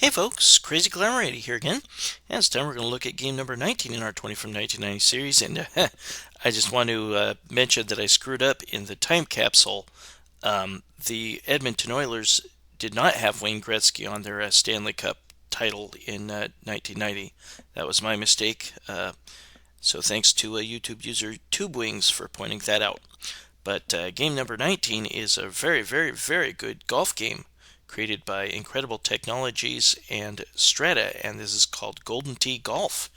Hey folks, Crazy Glamour here again, and this time we're going to look at game number 19 in our 20 from 1990 series, and I just want to mention that I screwed up in the time capsule. The Edmonton Oilers did not have Wayne Gretzky on their Stanley Cup title in 1990. That was my mistake, so thanks to YouTube user TubeWings for pointing that out. But game number 19 is a very, very, very good golf game created by Incredible Technologies and Strata, and this is called Golden Tee Golf,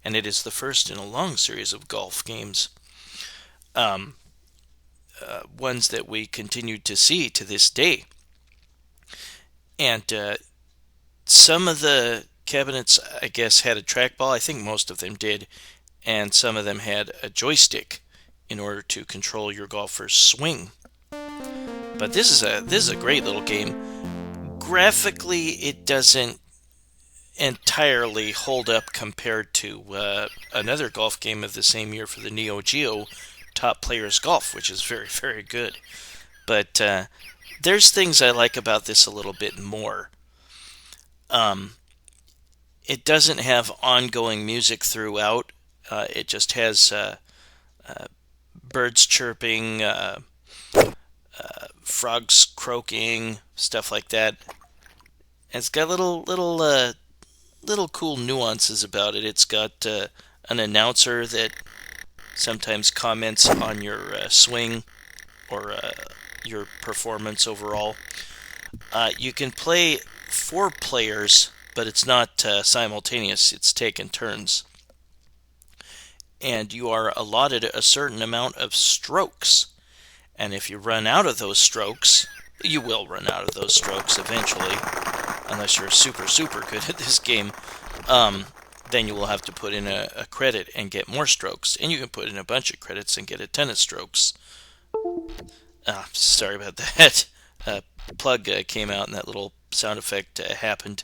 and it is the first in a long series of golf games, ones that we continue to see to this day. And some of the cabinets, I guess, had a trackball. I think most of them did, and some of them had a joystick in order to control your golfer's swing. But this is a great little game. Graphically, it doesn't entirely hold up compared to another golf game of the same year for the Neo Geo, Top Players Golf, which is very, very good. But there's things I like about this a little bit more. It doesn't have ongoing music throughout. It just has birds chirping, frogs croaking, stuff like that. And it's got little cool nuances about it. It's got an announcer that sometimes comments on your swing or your performance overall. You can play 4 players, but it's not simultaneous. It's taken turns. And you are allotted a certain amount of strokes. And if you run out of those strokes, you will run out of those strokes eventually, unless you're super, super good at this game, then you will have to put in a credit and get more strokes. And you can put in a bunch of credits and get a ton of strokes. Sorry about that. Plug came out and that little sound effect happened.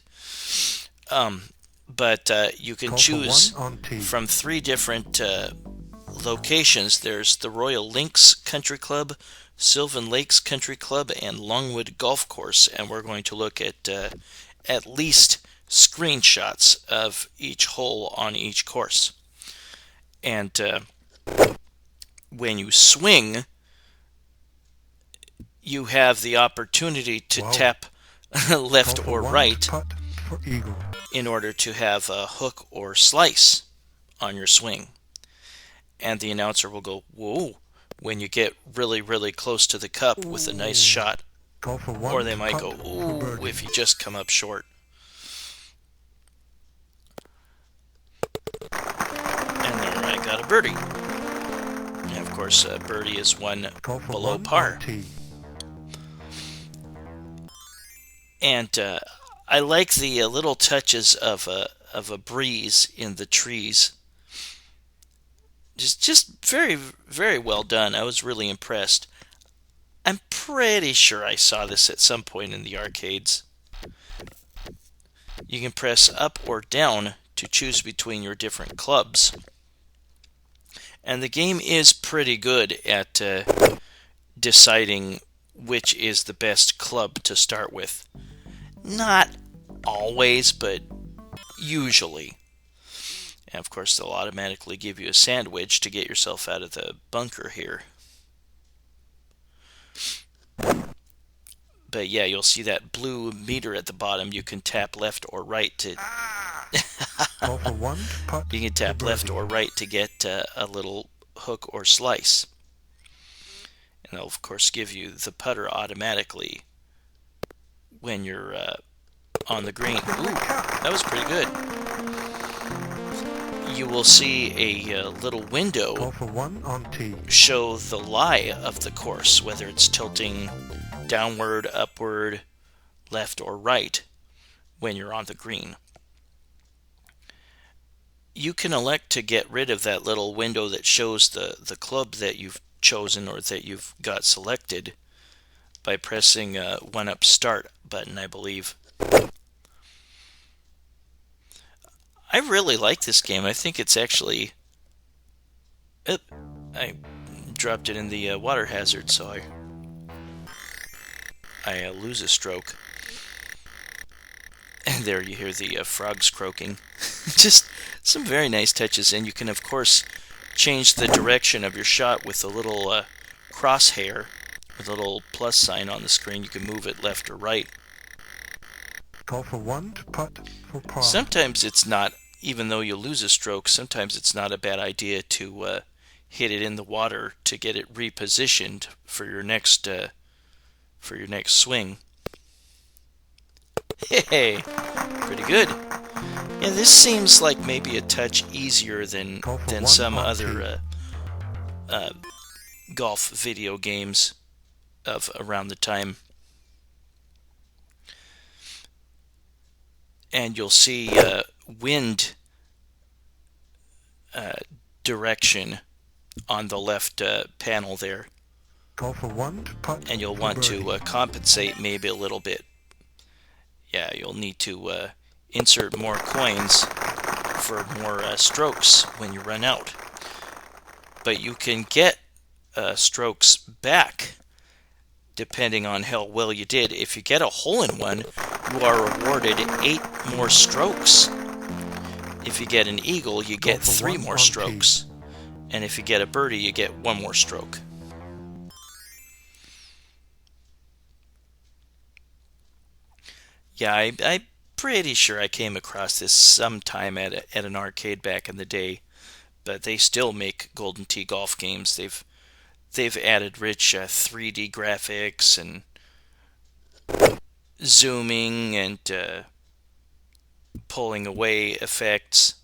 But you can choose from 3 different locations. There's the Royal Links Country Club, Sylvan Lakes Country Club, and Longwood Golf Course, and we're going to look at least screenshots of each hole on each course. And when you swing, you have the opportunity to tap left or right in order to have a hook or slice on your swing. And the announcer will go, whoa, when you get really, really close to the cup with a nice shot. Or they might go, ooh, if you just come up short. And there I got a birdie. And of course, a birdie is one below par. And I like the little touches of a breeze in the trees. Just very, very well done. I was really impressed. I'm pretty sure I saw this at some point in the arcades. You can press up or down to choose between your different clubs. And the game is pretty good at deciding which is the best club to start with. Not always, but usually. And of course, they'll automatically give you a sandwich to get yourself out of the bunker here. But yeah, you'll see that blue meter at the bottom. You can tap left or right to. You can tap left or right to get a little hook or slice. And they'll of course give you the putter automatically when you're on the green. Ooh, that was pretty good. You will see a little window show the lie of the course, whether it's tilting downward, upward, left, or right when you're on the green. You can elect to get rid of that little window that shows the club that you've chosen or that you've got selected by pressing 1-up start button, I believe. I really like this game. I think it's actually... I dropped it in the water hazard, so I lose a stroke. And There you hear the frogs croaking. Just some very nice touches, and you can of course change the direction of your shot with a little crosshair, with a little plus sign on the screen. You can move it left or right. Call for 1 to putt for par. Sometimes it's not, even though you lose a stroke, sometimes it's not a bad idea to hit it in the water to get it repositioned for your next swing. Hey, pretty good. Yeah, this seems like maybe a touch easier than some other golf video games of around the time. And you'll see wind direction on the left panel there. Call for 1 to putt. And you'll want to compensate maybe a little bit. Yeah, you'll need to insert more coins for more strokes when you run out. But you can get strokes back depending on how well you did. If you get a hole-in-one, you are awarded 8 more strokes. If you get an eagle, you get 3 more strokes. And if you get a birdie, you get 1 more stroke. Yeah, I'm pretty sure I came across this sometime at an arcade back in the day. But they still make Golden Tee golf games. They've added rich 3D graphics and zooming and pulling away effects.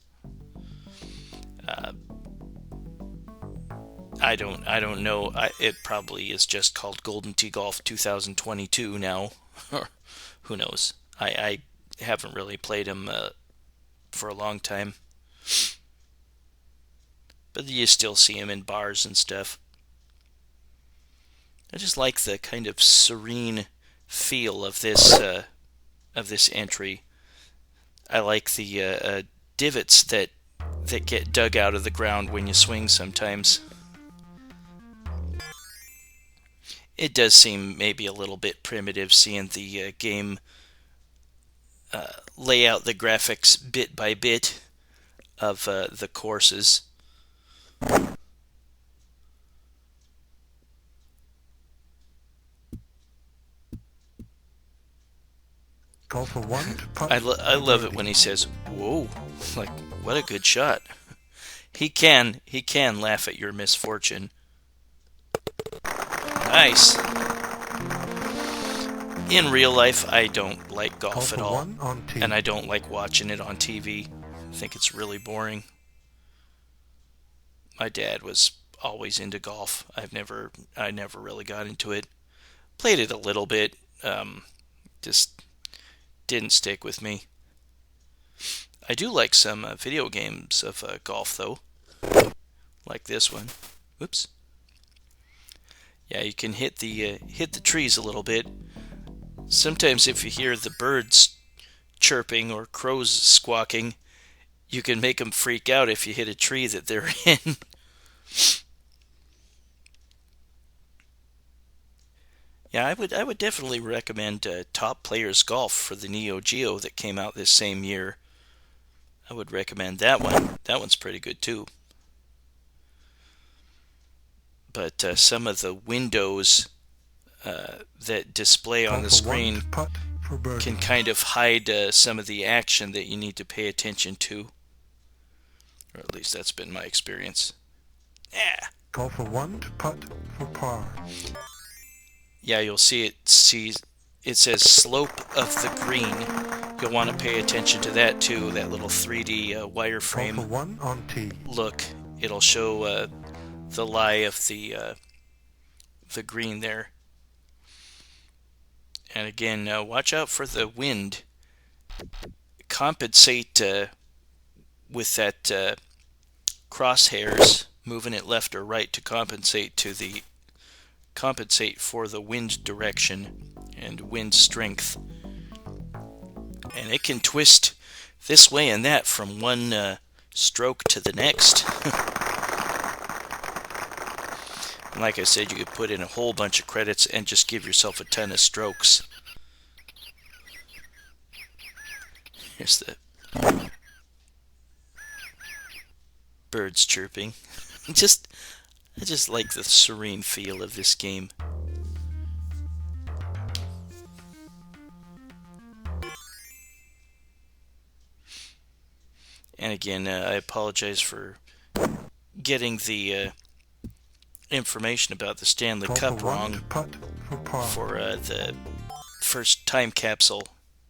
I don't know. It probably is just called Golden Tee Golf 2022 now. Who knows? I haven't really played them for a long time. But you still see them in bars and stuff. I just like the kind of serene feel of this entry. I like the divots that get dug out of the ground when you swing sometimes. It does seem maybe a little bit primitive seeing the game lay out the graphics bit by bit of the courses. Call for 1 to putt. I love it when he says, "Whoa, like what a good shot." He can laugh at your misfortune. Nice. In real life, I don't like golf at all, and I don't like watching it on TV. I think it's really boring. My dad was always into golf. I never really got into it. Played it a little bit, just didn't stick with me. I do like some video games of golf, though, like this one. Whoops. Yeah, you can hit the trees a little bit. Sometimes if you hear the birds chirping or crows squawking, you can make them freak out if you hit a tree that they're in. Yeah, I would definitely recommend Top Players Golf for the Neo Geo that came out this same year. I would recommend that one. That one's pretty good too. But some of the windows that display on the screen can kind of hide some of the action that you need to pay attention to. Or at least that's been my experience. Yeah. Call for 1 to putt for par. Yeah, you'll see it says slope of the green. You'll want to pay attention to that too, that little 3D wireframe Call for 1 on tee. look. It'll show the lie of the green there. And again, watch out for the wind. Compensate with that crosshairs, moving it left or right to compensate for the wind direction and wind strength. And it can twist this way and that from one stroke to the next. And like I said, you could put in a whole bunch of credits and just give yourself a ton of strokes. Here's the birds chirping. Just I just like the serene feel of this game. And again, I apologize for getting the information about the Stanley Cup wrong for the first time capsule.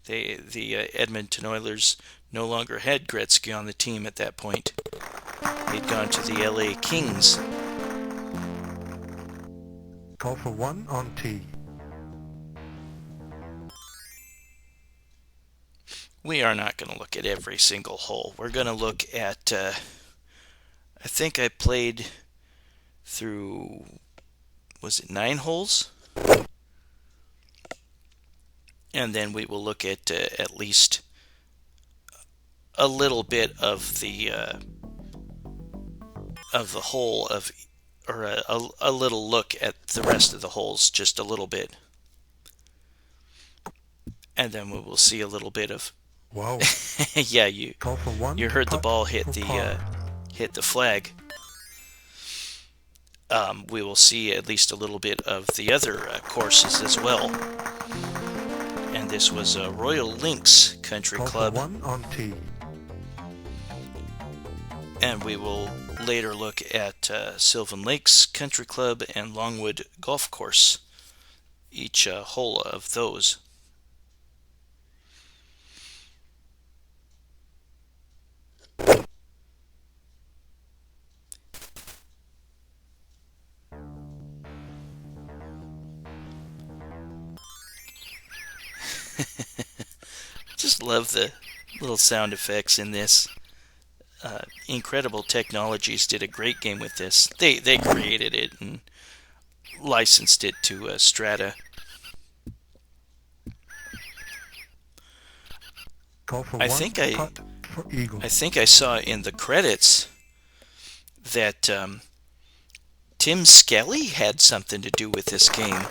The Edmonton Oilers no longer had Gretzky on the team at that point. They'd gone to the LA Kings. Call for 1 on tee. We are not going to look at every single hole. We're going to look at, I think I played through, was it 9 holes? And then we will look at least a little bit of the hole of, or a little look at the rest of the holes, just a little bit. And then we will see a little bit of. Wow. Yeah, you heard the ball hit the flag. We will see at least a little bit of the other courses as well. And this was Royal Links Country Club. 1 on tee. And we will later look at Sylvan Lakes Country Club and Longwood Golf Course. Each hole of those. Just love the little sound effects in this. Incredible Technologies did a great game with this. They created it and licensed it to Strata. I think I saw in the credits that Tim Skelly had something to do with this game.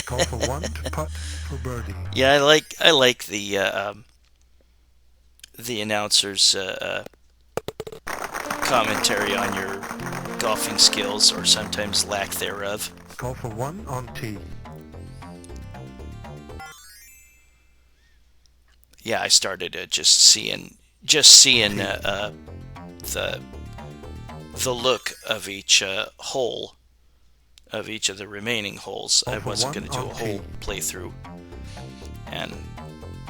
Call for 1 to putt for birdie. Yeah, I like the announcer's commentary on your golfing skills, or sometimes lack thereof. Call for 1 on tee. Yeah, I started just seeing the look of each hole, of each of the remaining holes. I wasn't going to do a whole playthrough, and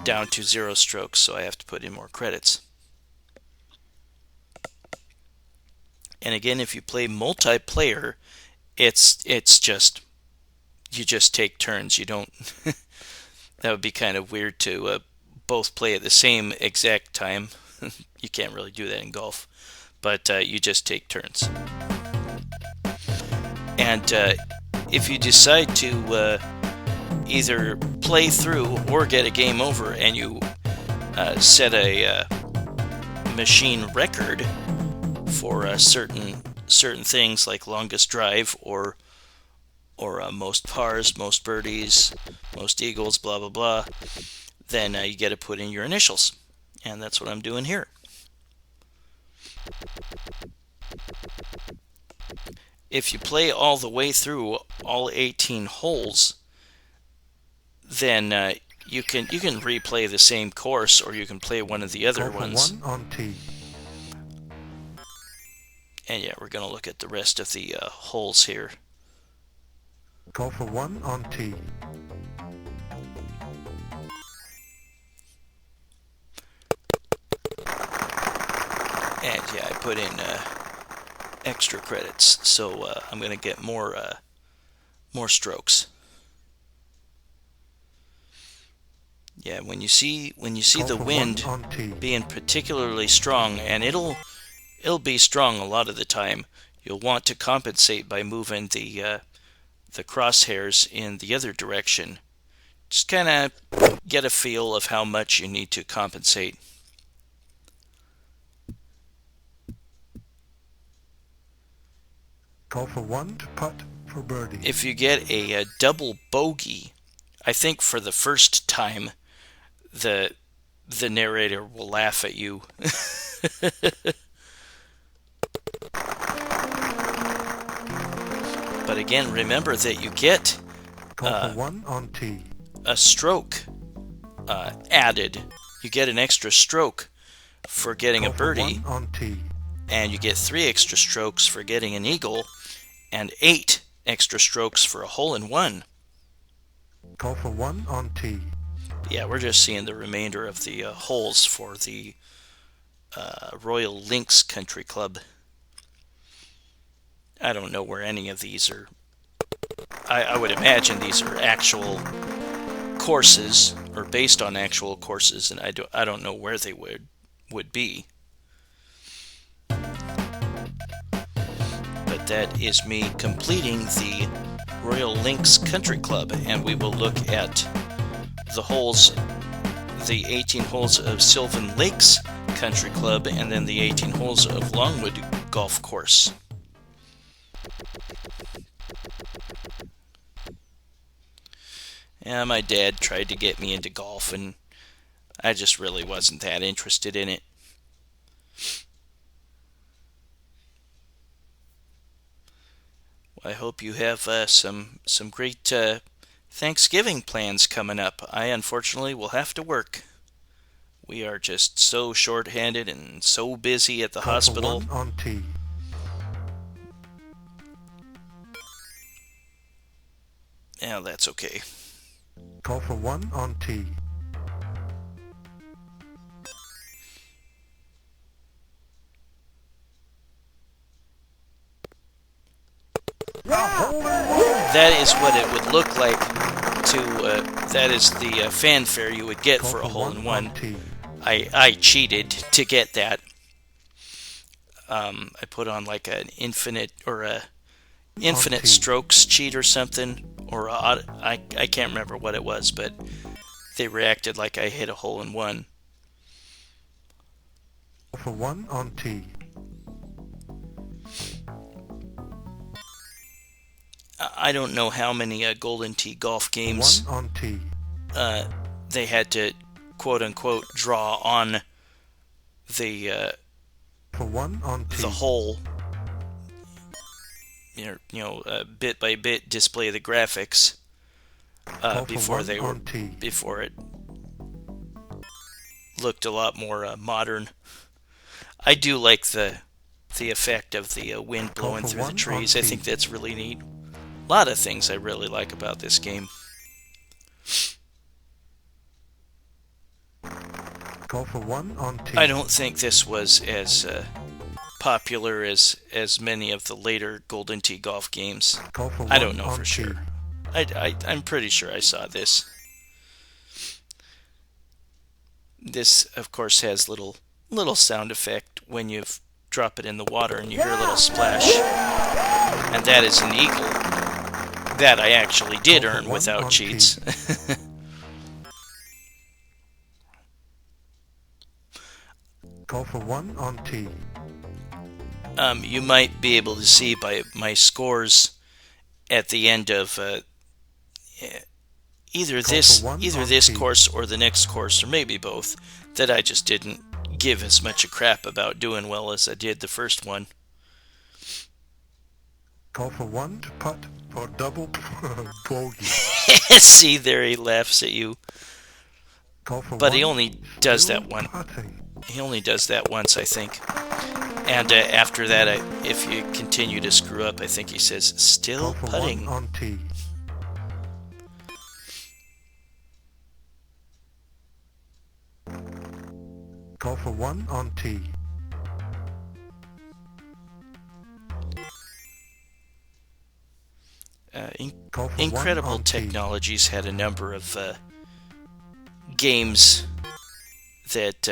down to 0 strokes, so I have to put in more credits. And again, if you play multiplayer, it's just, you just take turns. You don't. That would be kind of weird to both play at the same exact time. You can't really do that in golf, but you just take turns. And if you decide to either play through or get a game over, and you set a machine record for certain things like longest drive or most pars, most birdies, most eagles, blah blah blah, then you get to put in your initials, and that's what I'm doing here. If you play all the way through all 18 holes, then you can replay the same course, or you can play one of the other ones. 1 on tee. And yeah, we're going to look at the rest of the holes here. Call for 1 on tee. And yeah, I put in extra credits, so I'm going to get more strokes. Yeah, when you see the wind being particularly strong, and it'll be strong a lot of the time, you'll want to compensate by moving the crosshairs in the other direction just kind of get a feel of how much you need to compensate. Call for 1 to putt for birdie. If you get a double bogey, I think for the first time, the narrator will laugh at you. But again, remember that you get Call for 1 on tee. a stroke added. You get an extra stroke for getting Call a for birdie, 1 on tee. and you get 3 extra strokes for getting an eagle, and 8 extra strokes for a hole-in-one. Call for 1 on tee. Yeah, we're just seeing the remainder of the holes for the Royal Links Country Club. I don't know where any of these are. I would imagine these are actual courses or based on actual courses, and I don't know where they would be. But that is me completing the Royal Links Country Club, and we will look at the holes, the 18 holes of Sylvan Lakes Country Club, and then the 18 holes of Longwood Golf Course. Yeah, my dad tried to get me into golf, and I just really wasn't that interested in it. Well, I hope you have some great Thanksgiving plans coming up. I unfortunately will have to work. We are just so short-handed and so busy at the hospital. Call for 1 on tee. Yeah, that's okay. Call for 1 on tee. That is what it would look like to, that is the fanfare you would get Call for a hole-in-one. on tee. I cheated to get that. I put on like an infinite tee. strokes cheat or something, or I can't remember what it was, but they reacted like I hit a hole-in-one. Call for 1 on tee. I don't know how many Golden Tee golf games 1 on tee. they had to quote unquote draw on the For 1 on tee. the hole, bit by bit display the graphics Call for before 1 they were on tee. before it looked a lot more modern. I do like the effect of the wind Call blowing for through the 1 on trees. I tee. think that's really neat. A lot of things I really like about this game. Call for 1 on tee. I don't think this was as popular as many of the later Golden Tee golf games. Call for 1 I don't know on for tee. sure. I'm pretty sure I saw this. This, of course, has little sound effect when you drop it in the water and you hear a little splash. And that is an eagle. That I actually did Call for earn 1 without on cheats. Call for 1 on tee. You might be able to see by my scores at the end of either Call for 1 on this tee. course or the next course, or maybe both, that I just didn't give as much a crap about doing well as I did the first one. Call for 1 to putt for double bogey. See, there he laughs at you. Call for But 1. he only does Still that one. putting. He only does that once, I think. And after that, if you continue to screw up, I think he says, Call still for putting. 1 on tee. Call for 1 on tee. Call for 1 Incredible on tee. Technologies had a number of games that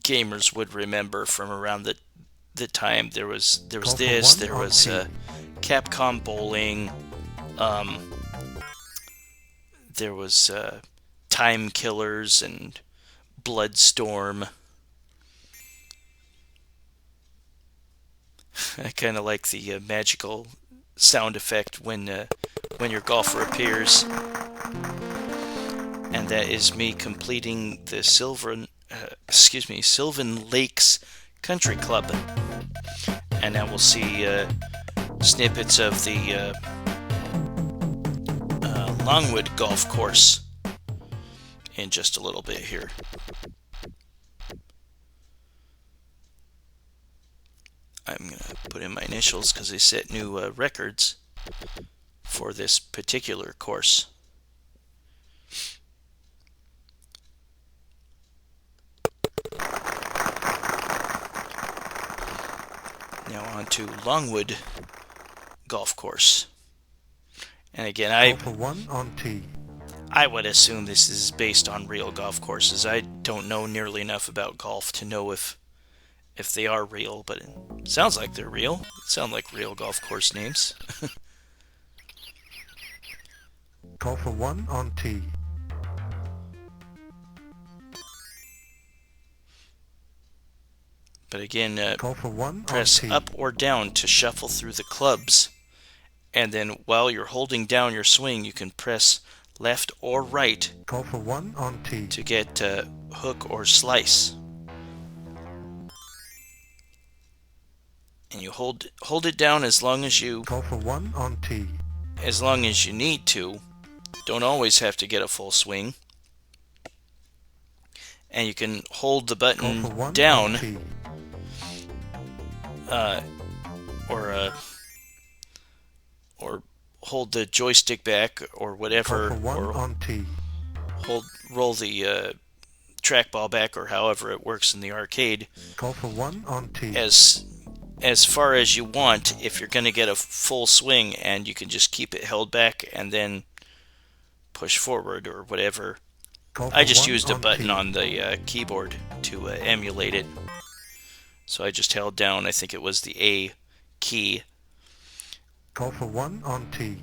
gamers would remember from around the time. There was Call for this, 1 there on was tee. Capcom Bowling, there was Time Killers and Bloodstorm. I kind of like the magical sound effect when your golfer appears. And that is me completing the Sylvan Lakes Country Club. And now we'll see snippets of the Longwood golf course in just a little bit here. I'm going to put in my initials because they set new records for this particular course. Now on to Longwood golf course. And again, I would assume this is based on real golf courses. I don't know nearly enough about golf to know if they are real, but it sounds like they're real. It sound like real golf course names. Call for 1 on tee. But again, Call for 1 press on tee. up or down to shuffle through the clubs. And then while you're holding down your swing, you can press left or right Call for 1 on tee. to get hook or slice. And you hold it down as long as you Call for 1 on tee. as long as you need to. Don't always have to get a full swing. And you can hold the Call for button 1 down on tee. or hold the joystick back or whatever, Call for 1 or on tee. roll the trackball back, or however it works in the arcade, Call for 1 on tee. as far as you want if you're going to get a full swing, and you can just keep it held back and then push forward or whatever. Call for I just 1 used a on button tee. on the keyboard to emulate it. So I just held down, I think it was the A key. Call for 1 on tee.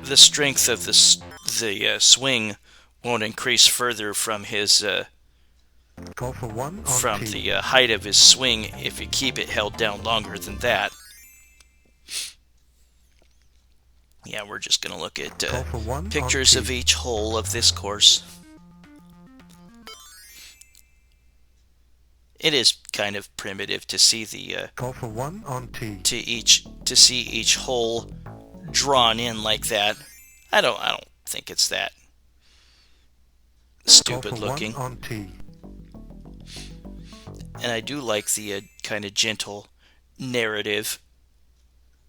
The strength of the swing won't increase further from his Call for 1 on from tee. the height of his swing if you keep it held down longer than that. Yeah, we're just going to look at Call for 1 on pictures of tee. each hole of this course. It is kind of primitive to see the Call for 1 on tee. to see each hole drawn in like that. I don't think it's that Call stupid for looking. 1 on tee. And I do like the kind of gentle narrative.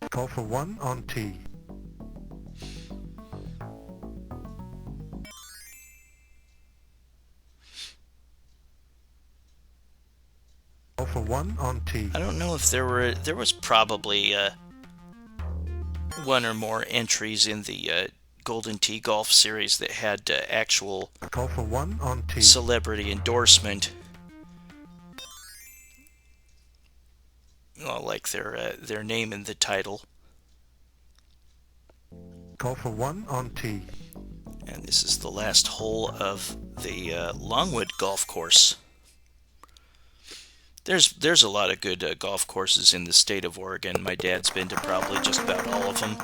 Call for 1 on tee. Call for 1 on tee. I don't know if there was probably one or more entries in the Golden Tee Golf Series that had actual Call for 1 on tee. celebrity endorsement. Well, like their name in the title. Call for 1 on tee. And this is the last hole of the Longwood golf course. There's a lot of good golf courses in the state of Oregon. My dad's been to probably just about all of them.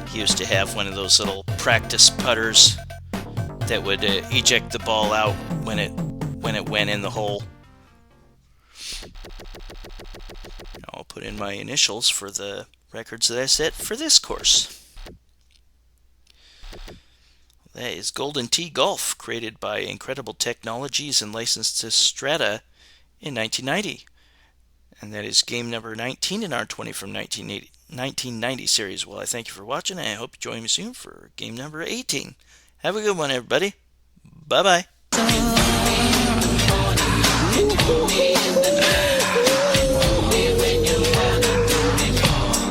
He used to have one of those little practice putters that would eject the ball out when it went in the hole. I'll put in my initials for the records that I set for this course. That is Golden Tee Golf, created by Incredible Technologies and licensed to Strata in 1990. And that is game number 19 in our 20 from 1990 series. Well, I thank you for watching, and I hope you join me soon for game number 18. Have a good one, everybody. Bye-bye.